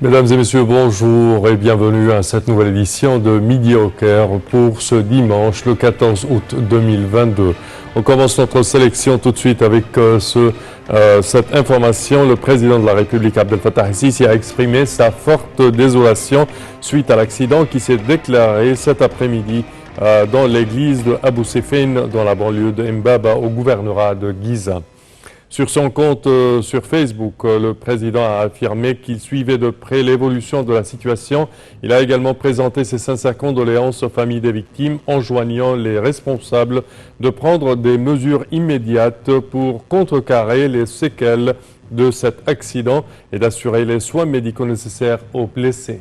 Mesdames et messieurs, bonjour et bienvenue à cette nouvelle édition de Midi au Caire pour ce dimanche, le 14 août 2022. On commence notre sélection tout de suite avec cette information. Le président de la République, Abdel Fattah el-Sisi, a exprimé sa forte désolation suite à l'accident qui s'est déclaré cet après-midi dans l'église de Abou Sefin, dans la banlieue de Mbaba, au gouvernorat de Giza. Sur son compte sur Facebook, le président a affirmé qu'il suivait de près l'évolution de la situation. Il a également présenté ses sincères condoléances aux familles des victimes, enjoignant les responsables de prendre des mesures immédiates pour contrecarrer les séquelles de cet accident et d'assurer les soins médicaux nécessaires aux blessés.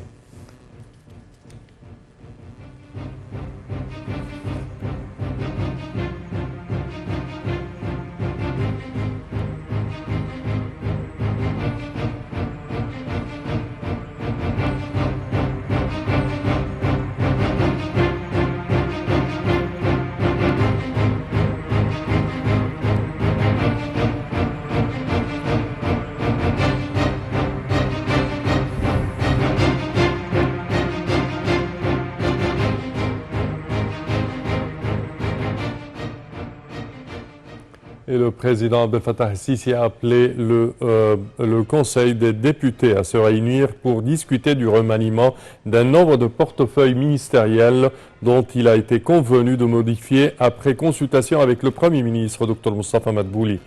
Et le président Abdel Fattah el-Sisi a appelé le Conseil des députés à se réunir pour discuter du remaniement d'un nombre de portefeuilles ministériels dont il a été convenu de modifier après consultation avec le Premier ministre, Dr Moustapha Madbouli.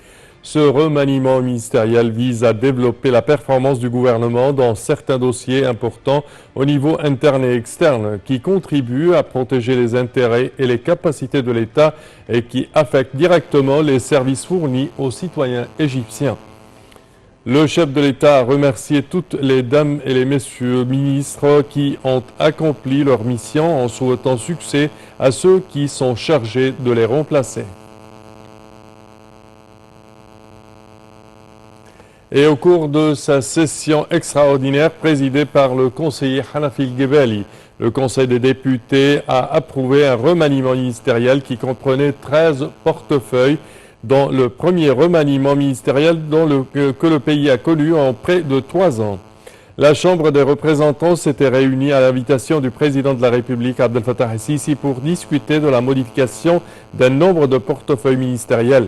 Ce remaniement ministériel vise à développer la performance du gouvernement dans certains dossiers importants au niveau interne et externe qui contribuent à protéger les intérêts et les capacités de l'État et qui affectent directement les services fournis aux citoyens égyptiens. Le chef de l'État a remercié toutes les dames et les messieurs ministres qui ont accompli leur mission en souhaitant succès à ceux qui sont chargés de les remplacer. Et au cours de sa session extraordinaire présidée par le conseiller Hanafi El-Gebali, le Conseil des députés a approuvé un remaniement ministériel qui comprenait 13 portefeuilles, dont le premier remaniement ministériel que le pays a connu en près de 3 ans. La Chambre des représentants s'était réunie à l'invitation du président de la République, Abdel Fattah el-Sisi, pour discuter de la modification d'un nombre de portefeuilles ministériels.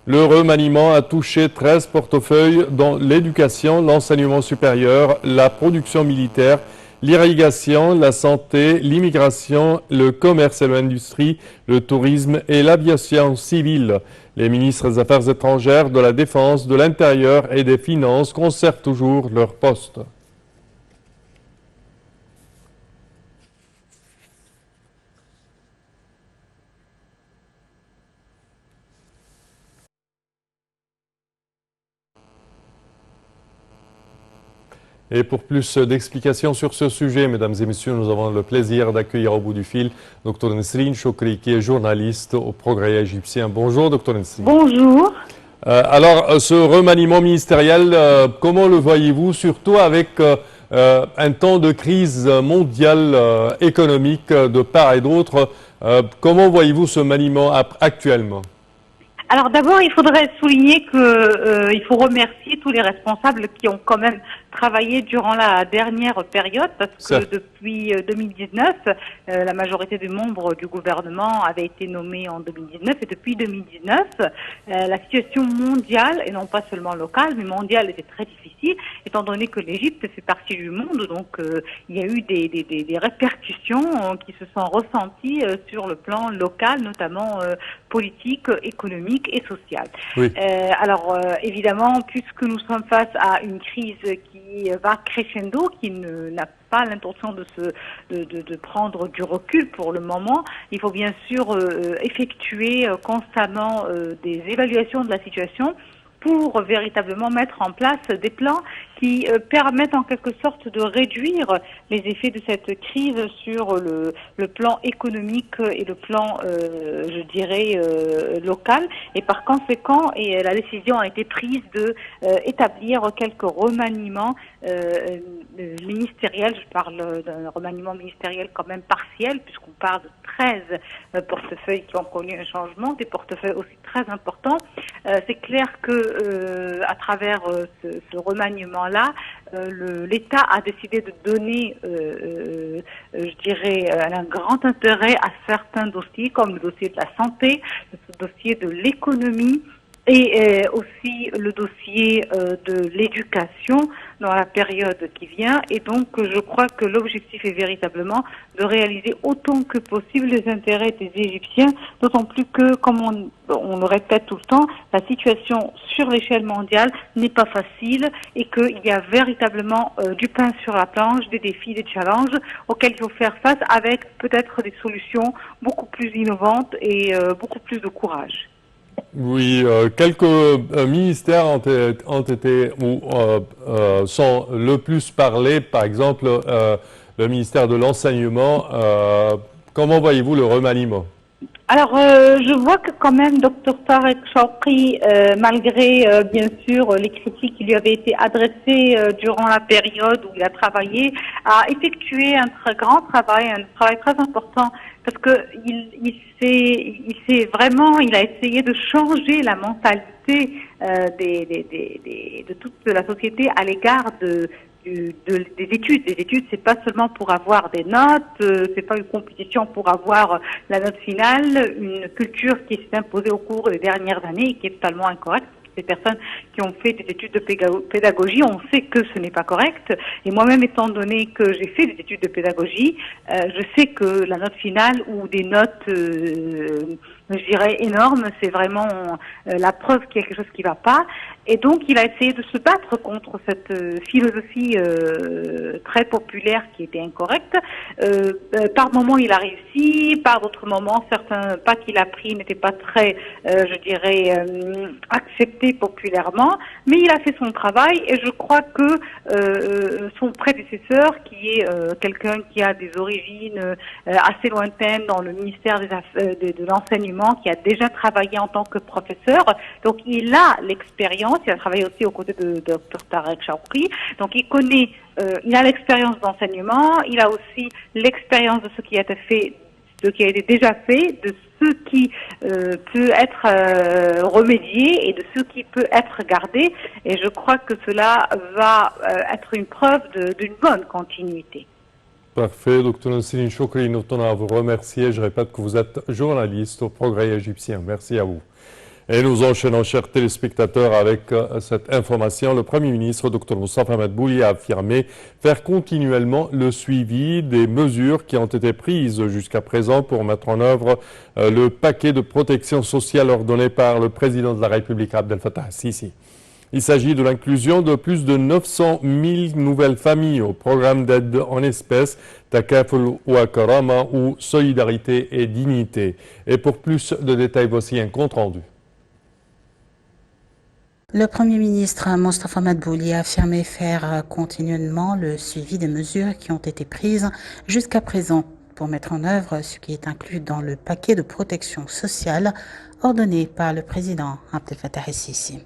Le remaniement a touché 13 portefeuilles dont l'éducation, l'enseignement supérieur, la production militaire, l'irrigation, la santé, l'immigration, le commerce et l'industrie, le tourisme et l'aviation civile. Les ministres des Affaires étrangères, de la Défense, de l'Intérieur et des Finances conservent toujours leur poste. Et pour plus d'explications sur ce sujet, mesdames et messieurs, nous avons le plaisir d'accueillir au bout du fil Dr Nesrine Choukri, qui est journaliste au Progrès égyptien. Bonjour, Dr Nesrine. Bonjour. Alors, ce remaniement ministériel, comment le voyez-vous, surtout avec un temps de crise mondiale économique de part et d'autre? Comment voyez-vous ce maniement actuellement? Alors d'abord, il faudrait souligner que il faut remercier tous les responsables qui ont quand même travaillé durant la dernière période, parce que depuis 2019, la majorité des membres du gouvernement avaient été nommés en 2019, et depuis 2019, la situation mondiale, et non pas seulement locale, mais mondiale, était très difficile, étant donné que l'Égypte fait partie du monde, donc il y a eu des répercussions qui se sont ressenties sur le plan local, notamment politique, économique et sociale. Oui. Alors évidemment, puisque nous sommes face à une crise qui va crescendo, qui n'a pas l'intention de prendre du recul pour le moment, il faut bien sûr effectuer constamment des évaluations de la situation pour véritablement mettre en place des plans qui permettent en quelque sorte de réduire les effets de cette crise sur le plan économique et le plan, je dirais, local. Et par conséquent, la décision a été prise de établir quelques remaniements ministériels. Je parle d'un remaniement ministériel quand même partiel, puisqu'on parle de 13 portefeuilles qui ont connu un changement, des portefeuilles aussi très importants. C'est clair que à travers ce remaniement moment-là, l'État a décidé de donner, je dirais, un grand intérêt à certains dossiers, comme le dossier de la santé, le dossier de l'économie, et aussi le dossier de l'éducation dans la période qui vient. Et donc, je crois que l'objectif est véritablement de réaliser autant que possible les intérêts des Égyptiens, d'autant plus que, comme on le répète tout le temps, la situation sur l'échelle mondiale n'est pas facile et qu'il y a véritablement du pain sur la planche, des défis, des challenges auxquels il faut faire face avec peut-être des solutions beaucoup plus innovantes et beaucoup plus de courage. Oui, quelques ministères ont été ou sont le plus parlés, par exemple le ministère de l'Enseignement. Comment voyez-vous le remaniement? Alors, je vois que quand même, Dr Tarek Shawqi, malgré bien sûr les critiques qui lui avaient été adressées durant la période où il a travaillé, a effectué un très grand travail, un travail très important, parce que il a essayé de changer la mentalité de toute la société à l'égard des études. Les études, c'est pas seulement pour avoir des notes, c'est pas une compétition pour avoir la note finale, une culture qui s'est imposée au cours des dernières années et qui est totalement incorrecte. Ces personnes qui ont fait des études de pédagogie, on sait que ce n'est pas correct. Et moi-même, étant donné que j'ai fait des études de pédagogie, je sais que la note finale ou des notes, je dirais, énormes, c'est vraiment la preuve qu'il y a quelque chose qui ne va pas. Et donc, il a essayé de se battre contre cette philosophie très populaire qui était incorrecte. Par moments, il a réussi. Par d'autres moments, certains pas qu'il a pris n'étaient pas très, je dirais, acceptés populairement. Mais il a fait son travail et je crois que son prédécesseur, qui est quelqu'un qui a des origines assez lointaines dans le ministère de l'enseignement, qui a déjà travaillé en tant que professeur, donc il a l'expérience. Il a travaillé aussi aux côtés de Dr Tarek Shawqi. Donc il connaît, il a l'expérience d'enseignement, il a aussi l'expérience de ce qui a été fait, de ce qui a été déjà fait, de ce qui peut être remédié et de ce qui peut être gardé. Et je crois que cela va être une preuve d'une bonne continuité. Parfait, Dr Nasrine Choukri, nous tenons à vous remercier. Je répète que vous êtes journaliste au Progrès égyptien. Merci à vous. Et nous enchaînons, chers téléspectateurs, avec cette information. Le Premier ministre, Dr Moustapha Madbouli, a affirmé faire continuellement le suivi des mesures qui ont été prises jusqu'à présent pour mettre en œuvre le paquet de protection sociale ordonné par le président de la République, Abdel Fattah al-Sisi. Il s'agit de l'inclusion de plus de 900 000 nouvelles familles au programme d'aide en espèces Takaful wa Karama ou Solidarité et Dignité. Et pour plus de détails, voici un compte rendu. Le Premier ministre Moustapha Madbouli a affirmé faire continuellement le suivi des mesures qui ont été prises jusqu'à présent pour mettre en œuvre ce qui est inclus dans le paquet de protection sociale ordonné par le président Abdel Fattah el-Sisi.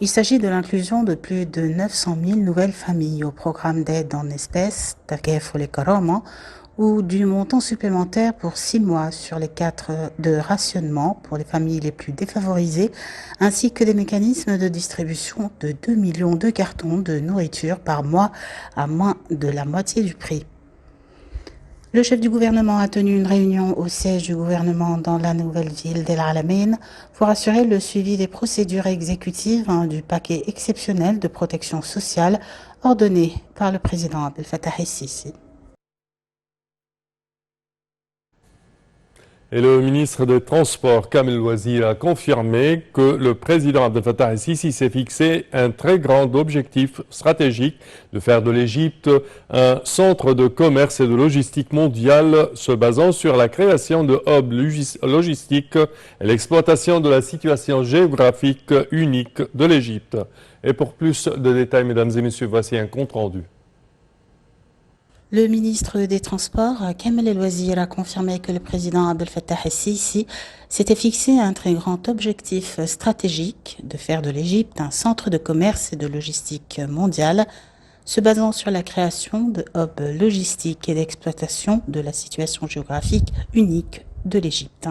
Il s'agit de l'inclusion de plus de 900 000 nouvelles familles au programme d'aide en espèces Takaful wa Karama ou du montant supplémentaire pour 6 mois sur les 4 de rationnement pour les familles les plus défavorisées, ainsi que des mécanismes de distribution de 2 millions de cartons de nourriture par mois à moins de la moitié du prix. Le chef du gouvernement a tenu une réunion au siège du gouvernement dans la nouvelle ville d'El Alamein pour assurer le suivi des procédures exécutives du paquet exceptionnel de protection sociale ordonné par le président Abdel Fattah el-Sisi. Et le ministre des Transports, Kamel Ouazir, a confirmé que le président Abdel Fattah el-Sisi s'est fixé un très grand objectif stratégique de faire de l'Égypte un centre de commerce et de logistique mondiale se basant sur la création de hubs logistiques et l'exploitation de la situation géographique unique de l'Égypte. Et pour plus de détails, mesdames et messieurs, voici un compte rendu. Le ministre des Transports, Kamel El-Wazir, a confirmé que le président Abdel Fattah el-Sisi s'était fixé un très grand objectif stratégique de faire de l'Égypte un centre de commerce et de logistique mondiale, se basant sur la création de hubs logistiques et d'exploitation de la situation géographique unique de l'Égypte.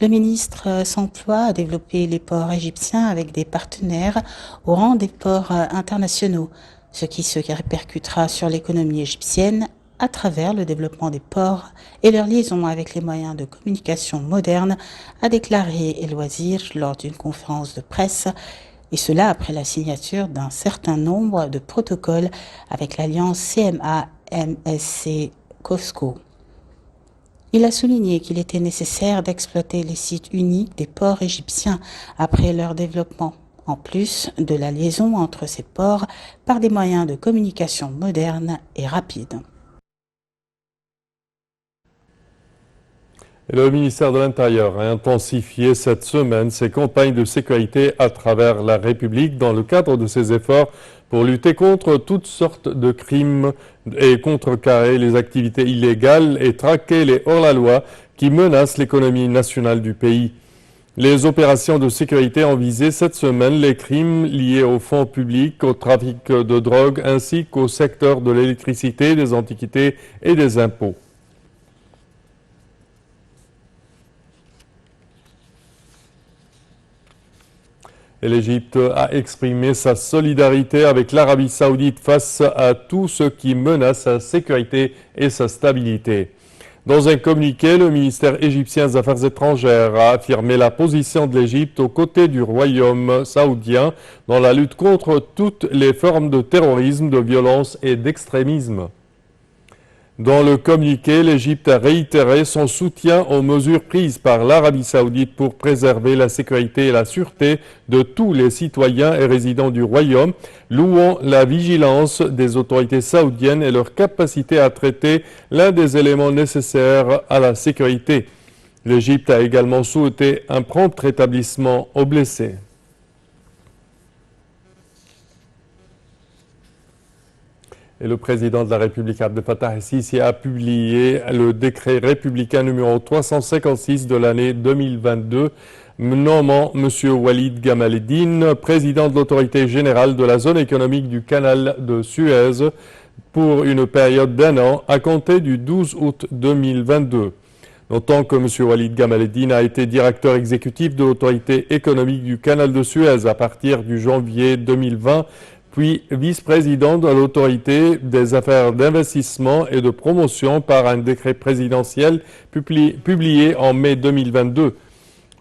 Le ministre s'emploie à développer les ports égyptiens avec des partenaires au rang des ports internationaux, ce qui se répercutera sur l'économie égyptienne à travers le développement des ports et leur liaison avec les moyens de communication modernes, a déclaré El Wazir lors d'une conférence de presse, et cela après la signature d'un certain nombre de protocoles avec l'alliance CMA-MSC-COSCO. Il a souligné qu'il était nécessaire d'exploiter les sites uniques des ports égyptiens après leur développement, en plus de la liaison entre ces ports par des moyens de communication modernes et rapides. Et le ministère de l'Intérieur a intensifié cette semaine ses campagnes de sécurité à travers la République dans le cadre de ses efforts pour lutter contre toutes sortes de crimes et contrecarrer les activités illégales et traquer les hors-la-loi qui menacent l'économie nationale du pays. Les opérations de sécurité ont visé cette semaine les crimes liés aux fonds publics, au trafic de drogue ainsi qu'au secteur de l'électricité, des antiquités et des impôts. Et l'Égypte a exprimé sa solidarité avec l'Arabie saoudite face à tout ce qui menace sa sécurité et sa stabilité. Dans un communiqué, le ministère égyptien des Affaires étrangères a affirmé la position de l'Égypte aux côtés du royaume saoudien dans la lutte contre toutes les formes de terrorisme, de violence et d'extrémisme. Dans le communiqué, l'Égypte a réitéré son soutien aux mesures prises par l'Arabie saoudite pour préserver la sécurité et la sûreté de tous les citoyens et résidents du royaume, louant la vigilance des autorités saoudiennes et leur capacité à traiter l'un des éléments nécessaires à la sécurité. L'Égypte a également souhaité un prompt rétablissement aux blessés. Et le président de la République, Abdel Fattah el-Sisi, a publié le décret républicain numéro 356 de l'année 2022, nommant M. Walid Gamal-Eddine président de l'autorité générale de la zone économique du canal de Suez pour une période d'1 an à compter du 12 août 2022. Notons que M. Walid Gamal-Eddine a été directeur exécutif de l'autorité économique du canal de Suez à partir du janvier 2020, puis vice-président de l'autorité des affaires d'investissement et de promotion par un décret présidentiel publié en mai 2022.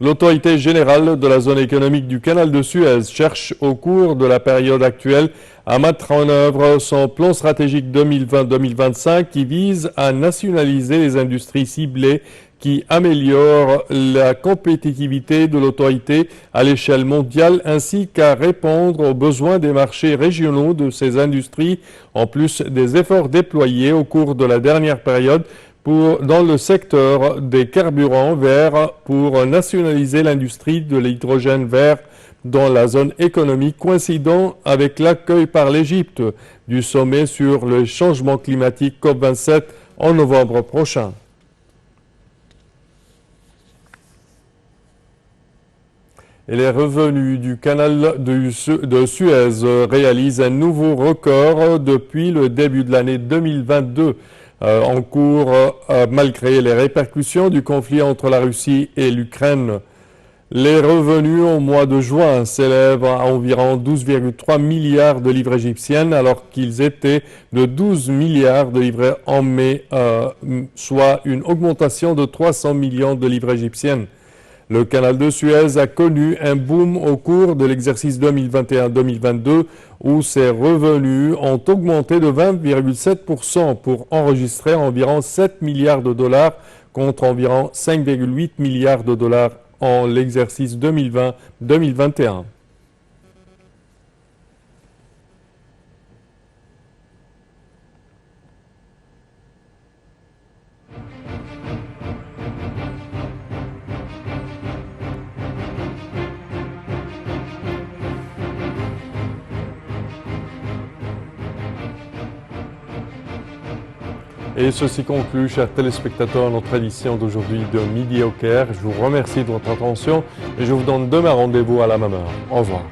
L'autorité générale de la zone économique du canal de Suez cherche au cours de la période actuelle à mettre en œuvre son plan stratégique 2020-2025 qui vise à nationaliser les industries ciblées qui améliorent la compétitivité de l'autorité à l'échelle mondiale ainsi qu'à répondre aux besoins des marchés régionaux de ces industries, en plus des efforts déployés au cours de la dernière période dans le secteur des carburants verts pour nationaliser l'industrie de l'hydrogène vert dans la zone économique coïncidant avec l'accueil par l'Égypte du sommet sur le changement climatique COP27 en novembre prochain. Et les revenus du canal de Suez réalisent un nouveau record depuis le début de l'année 2022 en cours malgré les répercussions du conflit entre la Russie et l'Ukraine. Les revenus au mois de juin s'élèvent à environ 12,3 milliards de livres égyptiennes alors qu'ils étaient de 12 milliards de livres en mai, soit une augmentation de 300 millions de livres égyptiennes. Le canal de Suez a connu un boom au cours de l'exercice 2021-2022 où ses revenus ont augmenté de 20,7% pour enregistrer environ 7 milliards de dollars contre environ 5,8 milliards de dollars en l'exercice 2020-2021. Et ceci conclut, chers téléspectateurs, notre édition d'aujourd'hui de Midi au Caire. Je vous remercie de votre attention et je vous donne demain rendez-vous à la même heure. Au revoir.